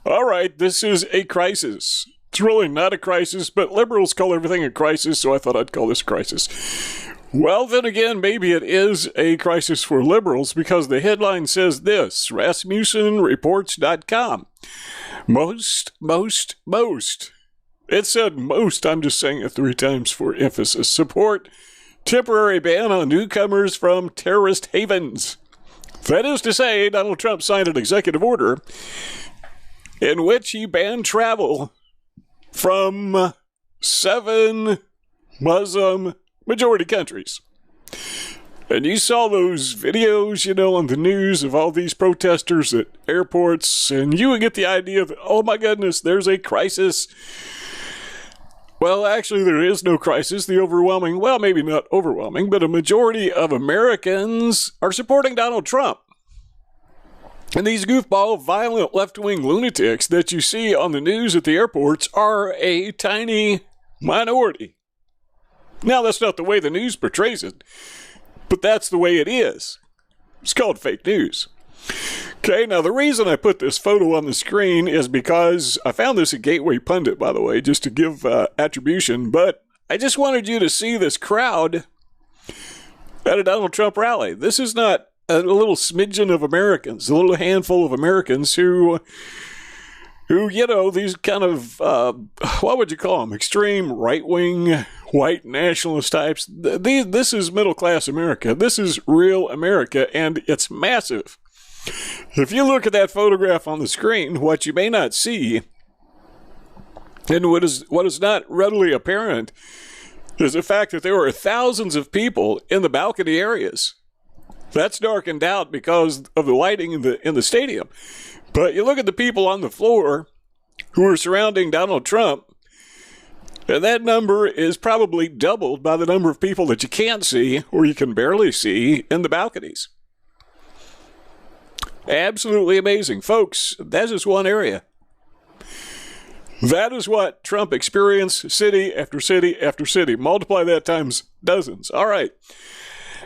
All right, this is a crisis. It's really not a crisis, but liberals call everything a crisis, so I thought I'd call this a crisis. Well, then again, maybe it is a crisis for liberals because the headline says this, RasmussenReports.com. Most. It said most, I'm just saying it 3 times for emphasis. Support temporary ban on newcomers from terrorist havens. That is to say, Donald Trump signed an executive order in which he banned travel from 7 Muslim majority countries. And you saw those videos, on the news of all these protesters at airports, and you would get the idea that, oh my goodness, there's a crisis. Well, actually, there is no crisis. The overwhelming, well, maybe not overwhelming, but a majority of Americans are supporting Donald Trump. And these goofball, violent left-wing lunatics that you see on the news at the airports are a tiny minority. Now, that's not the way the news portrays it, but that's the way it is. It's called fake news. Okay, now the reason I put this photo on the screen is because I found this at Gateway Pundit, by the way, just to give attribution, but I just wanted you to see this crowd at a Donald Trump rally. This is not a little smidgen of Americans, a little handful of Americans who these kind of, what would you call them, extreme right-wing white nationalist types. This is middle-class America. This is real America, and it's massive. If you look at that photograph on the screen, what you may not see, and what is not readily apparent, is the fact that there are thousands of people in the balcony areas. That's darkened out because of the lighting in the stadium. But you look at the people on the floor who are surrounding Donald Trump, and that number is probably doubled by the number of people that you can't see or you can barely see in the balconies. Absolutely amazing. Folks, that's just one area. That is what Trump experienced city after city after city. Multiply that times dozens. All right.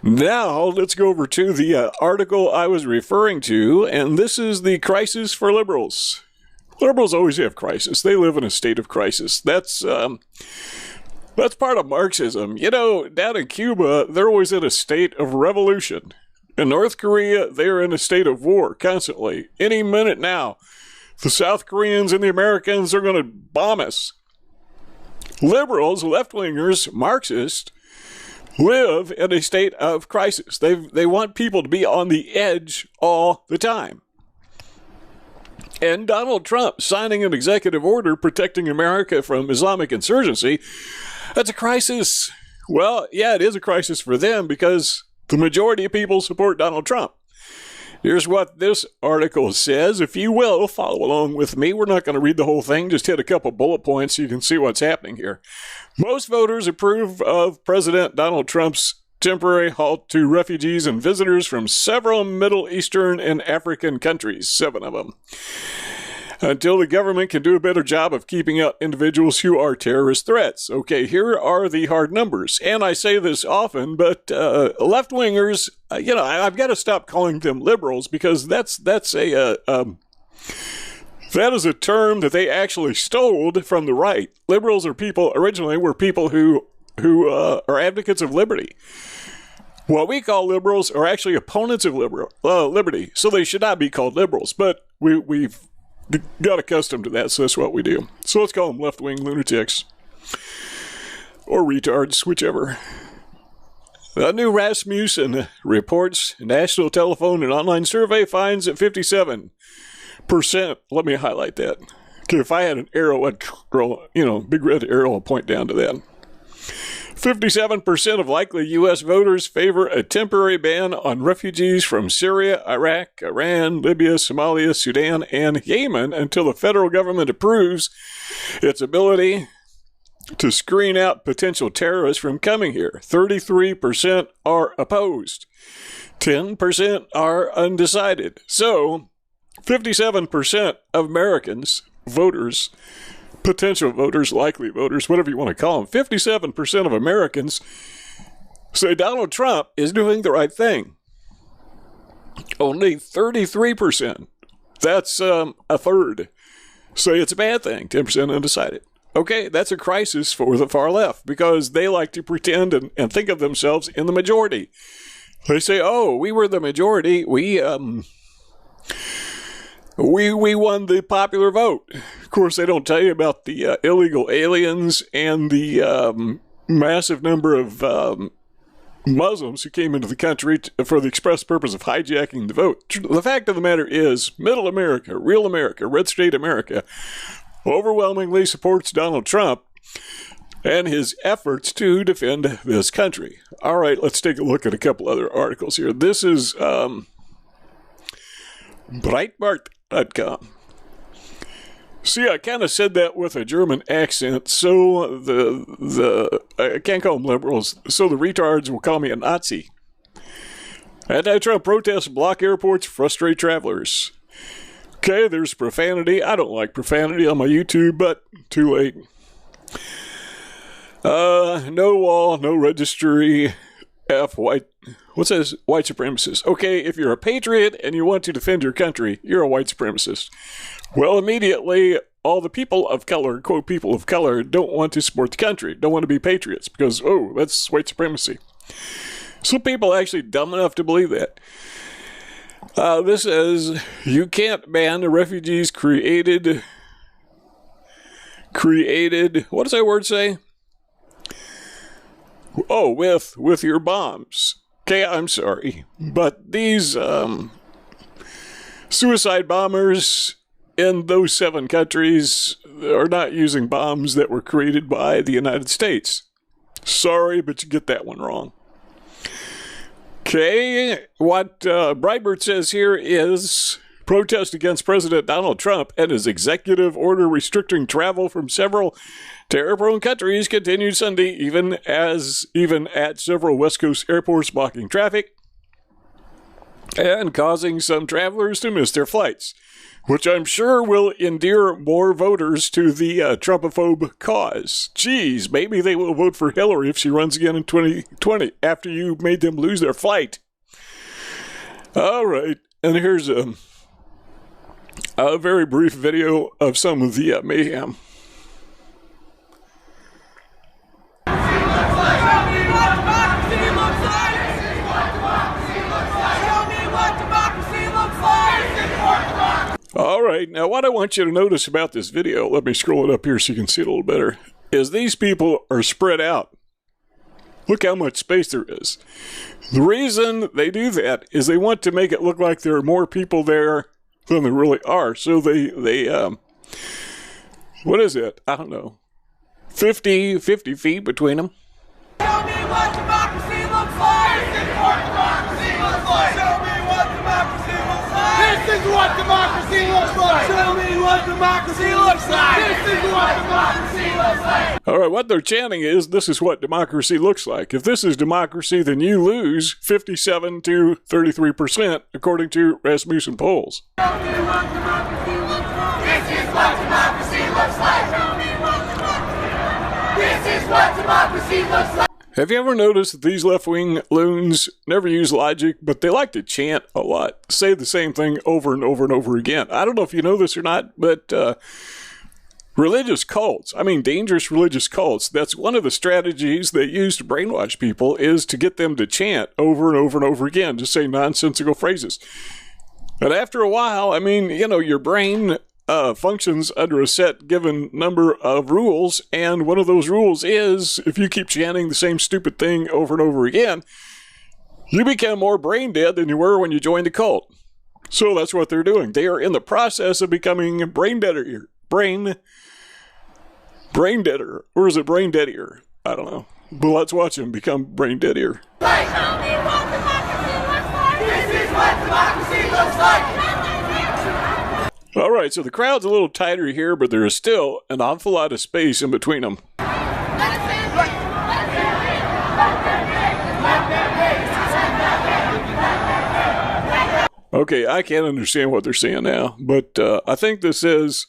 Now, let's go over to the article I was referring to, and this is the crisis for liberals. Liberals always have crisis. They live in a state of crisis. That's part of Marxism. Down in Cuba, they're always in a state of revolution. In North Korea, they're in a state of war constantly. Any minute now, the South Koreans and the Americans are going to bomb us. Liberals, left-wingers, Marxists, live in a state of crisis. They want people to be on the edge all the time. And Donald Trump signing an executive order protecting America from Islamic insurgency, that's a crisis. Well, yeah, it is a crisis for them because the majority of people support Donald Trump. Here's what this article says. If you will, follow along with me. We're not going to read the whole thing. Just hit a couple bullet points so you can see what's happening here. Most voters approve of President Donald Trump's temporary halt to refugees and visitors from several Middle Eastern and African countries, 7 of them, until the government can do a better job of keeping out individuals who are terrorist threats. Okay, here are the hard numbers. And I say this often, but left-wingers, I've got to stop calling them liberals because that is a term that they actually stole from the right. Liberals were people who are advocates of liberty. What we call liberals are actually opponents of liberty, so they should not be called liberals. But we've got accustomed to that, so that's what we do. So let's call them left-wing lunatics. Or retards, whichever. A new Rasmussen reports national telephone and online survey finds that 57%. Let me highlight that. Okay, if I had an arrow, I'd scroll, big red arrow will point down to that. 57% of likely U.S. voters favor a temporary ban on refugees from Syria, Iraq, Iran, Libya, Somalia, Sudan, and Yemen until the federal government approves its ability to screen out potential terrorists from coming here. 33% are opposed. 10% are undecided. So, 57% of Americans, voters, potential voters, likely voters, whatever you want to call them, 57% of Americans say Donald Trump is doing the right thing. Only 33%, that's a third, say it's a bad thing, 10% undecided. Okay, that's a crisis for the far left because they like to pretend and think of themselves in the majority. They say, oh, we were the majority. We won the popular vote. Of course, they don't tell you about the illegal aliens and the massive number of Muslims who came into the country for the express purpose of hijacking the vote. The fact of the matter is, middle America, real America, red state America, overwhelmingly supports Donald Trump and his efforts to defend this country. All right, let's take a look at a couple other articles here. This is Breitbart.com. See, I kind of said that with a German accent, so I can't call them liberals, so the retards will call me a Nazi. Anti-Trump protests block airports, frustrate travelers. Okay, there's profanity. I don't like profanity on my YouTube, but too late. No wall, no registry. White supremacist. Okay, if you're a patriot and you want to defend your country, you're a white supremacist. Well, immediately, all the people of color, quote, people of color, don't want to support the country, don't want to be patriots, because, oh, that's white supremacy. Some people are actually dumb enough to believe that. This says, you can't ban the refugees created, what does that word say? Oh, with your bombs. Okay, I'm sorry, but these suicide bombers in those 7 countries are not using bombs that were created by the United States. Sorry, but you get that one wrong. Okay, what Breitbart says here is protest against President Donald Trump and his executive order restricting travel from several terror-prone countries continued Sunday, even at several West Coast airports, blocking traffic and causing some travelers to miss their flights, which I'm sure will endear more voters to the Trumpophobe cause. Geez, maybe they will vote for Hillary if she runs again in 2020 after you made them lose their flight. All right, and here's a very brief video of some of the mayhem. All right, now what I want you to notice about this video, let me scroll it up here so you can see it a little better, is these people are spread out. Look how much space there is. The reason they do that is they want to make it look like there are more people there than there really are. So they what is it? I don't know. 50 feet between them. Show me what democracy looks like! This is what democracy looks like! Show me what democracy looks like! This is what democracy looks like! Show me what democracy looks like! This is what democracy looks like! All right, what they're chanting is, this is what democracy looks like. If this is democracy, then you lose 57 to 33%, according to Rasmussen polls. Show me what democracy looks like! This is what democracy looks like! Show me what democracy. This is what democracy looks like! Have you ever noticed that these left-wing loons never use logic, but they like to chant a lot, say the same thing over and over and over again? I don't know if you know this or not, but religious cults, I mean dangerous religious cults, that's one of the strategies they use to brainwash people is to get them to chant over and over and over again, to say nonsensical phrases. But after a while, I mean, you know, your brain functions under a set given number of rules, and one of those rules is if you keep chanting the same stupid thing over and over again, you become more brain dead than you were when you joined the cult. So that's what they're doing. They are in the process of becoming brain deader. Brain deader. Or is it brain deadier? I don't know. But let's watch them become brain deadier. Like, show me what democracy looks like! This is what democracy looks like! All right, so the crowd's a little tighter here, but there is still an awful lot of space in between them. Okay, I can't understand what they're saying now, but I think this is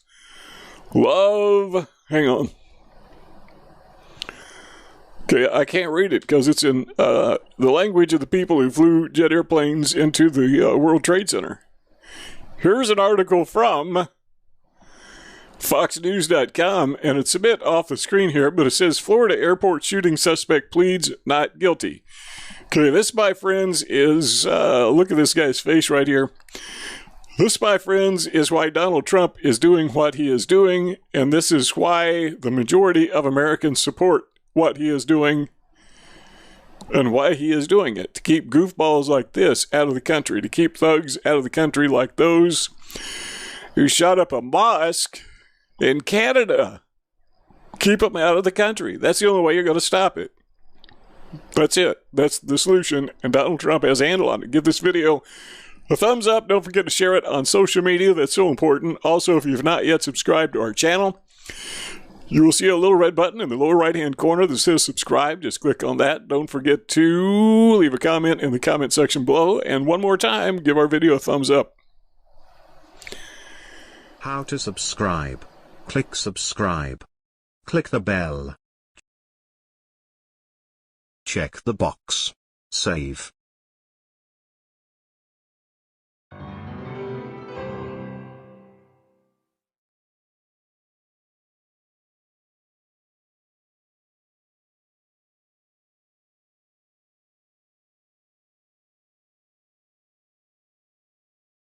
love. Hang on. Okay, I can't read it because it's in the language of the people who flew jet airplanes into the World Trade Center. Here's an article from FoxNews.com, and it's a bit off the screen here, but it says Florida airport shooting suspect pleads not guilty. Okay, this, my friends, is, look at this guy's face right here. This, my friends, is why Donald Trump is doing what he is doing, and this is why the majority of Americans support what he is doing and why he is doing it. To keep goofballs like this out of the country, to keep thugs out of the country like those who shot up a mosque in Canada. Keep them out of the country. That's the only way you're going to stop it. That's it. That's the solution, and Donald Trump has a handle on it. Give this video a thumbs up. Don't forget to share it on social media. That's so important. Also, if you've not yet subscribed to our channel, you will see a little red button in the lower right-hand corner that says subscribe. Just click on that. Don't forget to leave a comment in the comment section below. And one more time, give our video a thumbs up. How to subscribe? Click subscribe. Click the bell. Check the box. Save.